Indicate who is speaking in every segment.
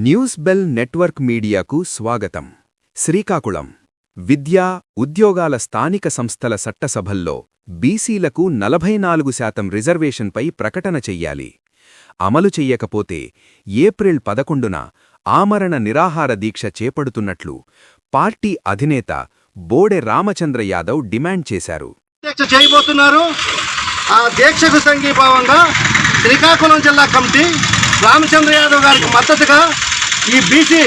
Speaker 1: News bell network మీడియాకు స్వాగతం. శ్రీకాకుళం విద్యా ఉద్యోగాల స్థానిక సంస్థల చట్టసభల్లో బీసీలకు 44% రిజర్వేషన్పై ప్రకటన చెయ్యాలి. అమలు చెయ్యకపోతే ఏప్రిల్ 11న ఆమరణ నిరాహార దీక్ష చేపడుతున్నట్లు పార్టీ అధినేత బోడె రామచంద్ర యాదవ్ డిమాండ్ చేశారు.
Speaker 2: ఆ దీక్షకు సంఘీభావంగా శ్రీకాకుళం జిల్లా కమిటీ రామచంద్ర యాదవ్ గారికి మద్దతుగా ఈ బీసీ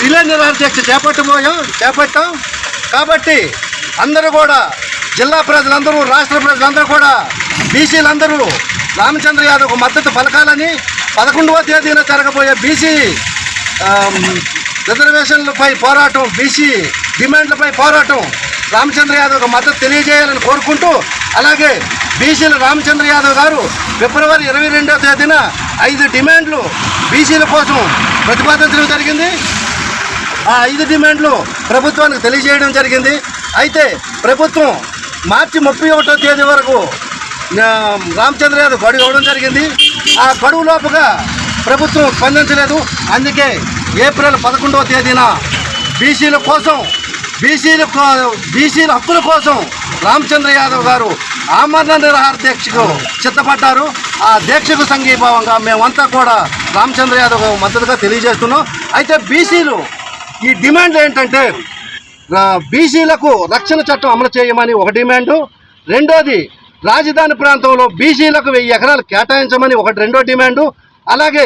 Speaker 2: రిలే నిరాహార దీక్ష చేపట్టాం. కాబట్టి అందరూ కూడా జిల్లా ప్రజలందరూ, రాష్ట్ర ప్రజలందరూ కూడా బీసీలందరూ రామచంద్ర యాదవ్కు మద్దతు పలకాలని 11వ తేదీన జరగబోయే బీసీ రిజర్వేషన్లపై పోరాటం, బీసీ డిమాండ్లపై పోరాటం రామచంద్ర యాదవ్కు మద్దతు తెలియజేయాలని కోరుకుంటూ, అలాగే బీసీలు రామచంద్ర యాదవ్ గారు ఫిబ్రవరి 22వ తేదీన 5 డిమాండ్లు బీసీల కోసం ప్రతిపాదించడం జరిగింది. ఆ 5 డిమాండ్లు ప్రభుత్వానికి తెలియజేయడం జరిగింది. అయితే ప్రభుత్వం మార్చి 31వ తేదీ వరకు రామచంద్ర యాదవ్ గడువు ఇవ్వడం జరిగింది. ఆ గడువు లోపుగా ప్రభుత్వం స్పందించలేదు. అందుకే ఏప్రిల్ 11వ తేదీన బీసీల హక్కుల కోసం రామచంద్ర యాదవ్ గారు ఆమరణ నిరాహార దీక్షకు సిద్ధపడ్డారు. ఆ దీక్షకు సంఘీభావంగా మేమంతా కూడా రామచంద్ర యాదవ్ మద్దతుగా తెలియజేస్తున్నాం. అయితే బీసీలు ఈ డిమాండ్ ఏంటంటే, బీసీలకు రక్షణ చట్టం అమలు చేయమని ఒక డిమాండు, రెండోది రాజధాని ప్రాంతంలో బీసీలకు 1000 ఎకరాలు కేటాయించమని రెండో డిమాండు, అలాగే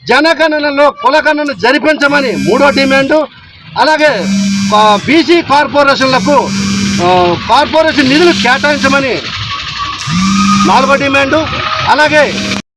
Speaker 2: జనగణనలో కులగణన జరిపించమని 3వ డిమాండు, అలాగే బీసీ కార్పొరేషన్ నిధులు కేటాయించమని 4వ డిమాండు, అలాగే